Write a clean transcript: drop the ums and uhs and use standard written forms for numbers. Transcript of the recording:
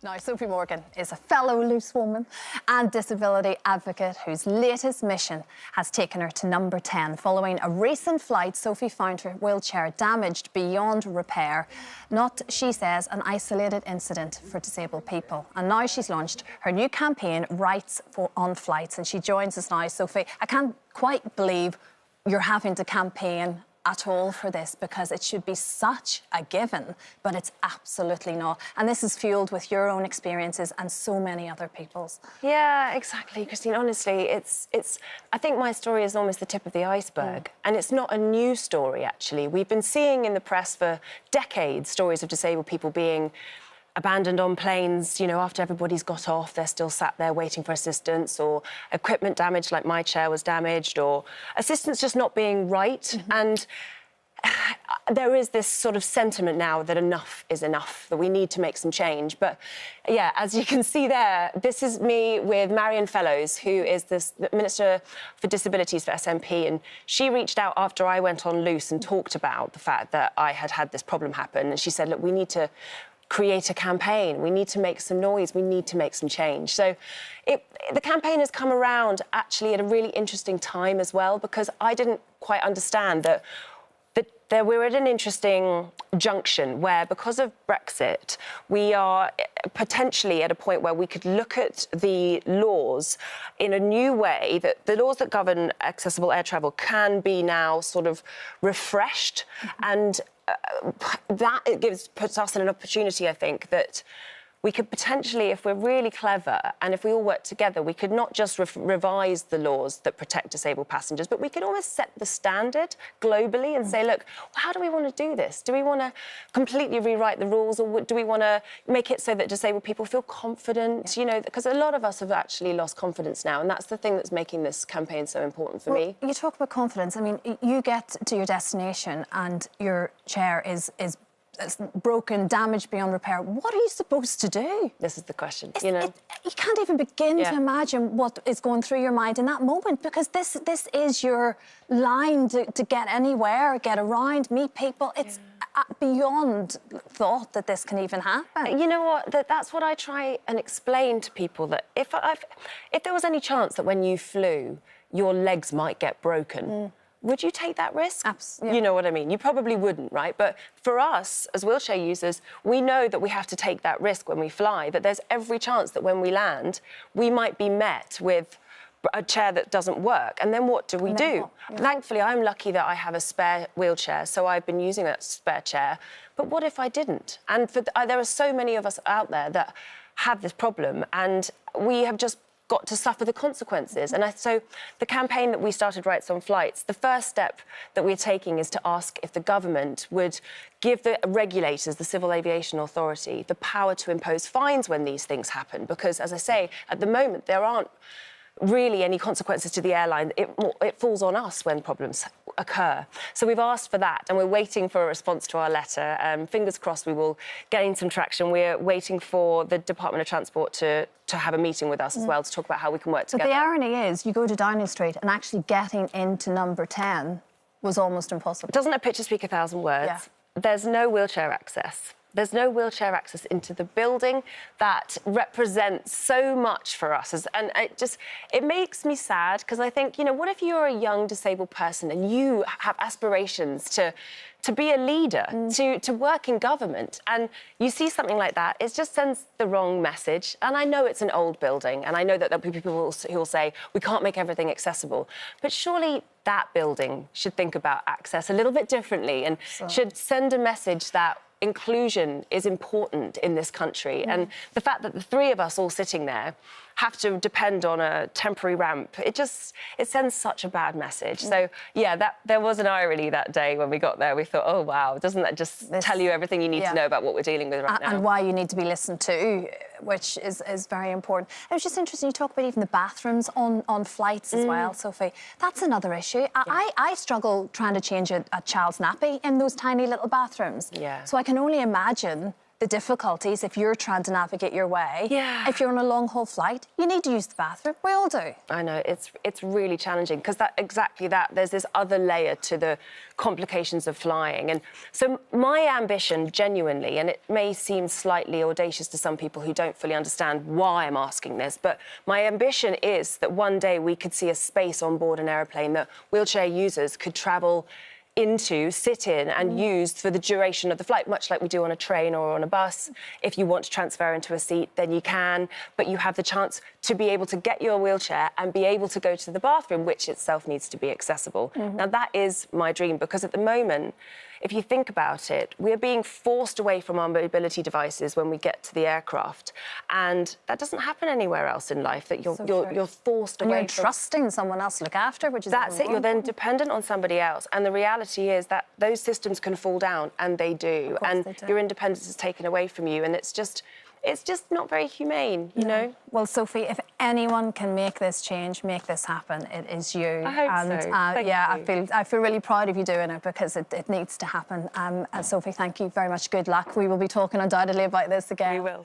Now, Sophie Morgan is a fellow loose woman and disability advocate whose latest mission has taken her to number 10. Following a recent flight, Sophie found her wheelchair damaged beyond repair. Not, she says, an isolated incident for disabled people. And now she's launched her new campaign, Rights on Flights. And she joins us now. Sophie, I can't quite believe you're having to campaign at all for this, because it should be such a given, but it's absolutely not. And this is fueled with your own experiences and so many other people's. Yeah, exactly, Christine. Honestly, I think my story is almost the tip of the iceberg. And it's not a new story, actually. We've been seeing in the press for decades stories of disabled people being abandoned on planes, you know, after everybody's got off, they're still sat there waiting for assistance, or equipment damage, like my chair was damaged, or assistance just not being right. And there is this sort of sentiment now that enough is enough, that we need to make some change. But yeah, as you can see there, this is me with Marion Fellows, who is the Minister for Disabilities for SNP, and she reached out after I went on loose and talked about the fact that I had had this problem happen. And she said, look, we need to create a campaign. We need to make some noise. We need to make some change. So the campaign has come around actually at a really interesting time as well, because I didn't quite understand that we're at an interesting junction where, because of Brexit, we are potentially at a point where we could look at the laws in a new way, that the laws that govern accessible air travel can be now sort of refreshed. And that puts us in an opportunity, I think, that we could potentially, if we're really clever and if we all work together, we could not just revise the laws that protect disabled passengers, but we could almost set the standard globally and say, look, how do we want to do this? Do we want to completely rewrite the rules, or do we want to make it so that disabled people feel confident? You know, because a lot of us have actually lost confidence now, and that's the thing that's making this campaign so important for me. You talk about confidence. I mean, you get to your destination and your chair is broken, damaged beyond repair. What are you supposed to do? This is the question, you know. You can't even begin to imagine what is going through your mind in that moment, because this is your line to get anywhere, get around, meet people. It's beyond thought that this can even happen. You know what? That's what I try and explain to people, that if there was any chance that when you flew, your legs might get broken, would you take that risk? Absolutely. You know what I mean? You probably wouldn't, right? But for us, as wheelchair users, we know that we have to take that risk when we fly, that there's every chance that when we land, we might be met with a chair that doesn't work. And then what do we do? Thankfully, I'm lucky that I have a spare wheelchair, so I've been using that spare chair. But what if I didn't? And there are so many of us out there that have this problem, and we have just got to suffer the consequences. And so the campaign that we started, Rights on Flights, the first step that we're taking is to ask if the government would give the regulators, the Civil Aviation Authority, the power to impose fines when these things happen. Because, as I say, at the moment, there aren't really any consequences to the airline. It falls on us when problems occur. So we've asked for that, and we're waiting for a response to our letter. Fingers crossed we will gain some traction. We're waiting for the Department of Transport to have a meeting with us as well, to talk about how we can work together. But the irony is, you go to Downing Street and actually getting into number 10 was almost impossible. Doesn't a picture speak 1,000 words? Yeah. There's no wheelchair access. There's no wheelchair access into the building that represents so much for us. And it makes me sad, because I think, you know, what if you're a young disabled person and you have aspirations to be a leader, to work in government, and you see something like that, it just sends the wrong message. And I know it's an old building, and I know that there'll be people who will say, we can't make everything accessible. But surely that building should think about access a little bit differently, and should send a message that inclusion is important in this country. And the fact that the three of us all sitting there have to depend on a temporary ramp, it sends such a bad message. So, yeah, there was an irony that day when we got there. We thought, oh, wow, doesn't that just tell you everything you need to know about what we're dealing with right now? And why you need to be listened to, which is very important. It was just interesting, you talk about even the bathrooms on flights as well, Sophie. That's another issue. I struggle trying to change a child's nappy in those tiny little bathrooms. Yeah. So I can only imagine the difficulties if you're trying to navigate your way. Yeah. If you're on a long-haul flight, you need to use the bathroom. We all do. I know, it's really challenging because exactly that, there's this other layer to the complications of flying. And so my ambition, genuinely, and it may seem slightly audacious to some people who don't fully understand why I'm asking this, but my ambition is that one day we could see a space on board an aeroplane that wheelchair users could travel into, sit in and use for the duration of the flight, much like we do on a train or on a bus. If you want to transfer into a seat, then you can, but you have the chance to be able to get your wheelchair and be able to go to the bathroom, which itself needs to be accessible. Now, that is my dream, because at the moment, if you think about it, we're being forced away from our mobility devices when we get to the aircraft, and that doesn't happen anywhere else in life. That you're forced away. And you're trusting someone else to look after, which is that's it. You're then dependent on somebody else, and the reality is that those systems can fall down, and they do, and they do. Your independence is taken away from you, and it's just not very humane, you know? Well, Sophie, if anyone can make this change, make this happen, it is you. I hope and, so. Yeah, Thank you. I feel really proud of you doing it, because it needs to happen. And Sophie, thank you very much. Good luck. We will be talking undoubtedly about this again. We will.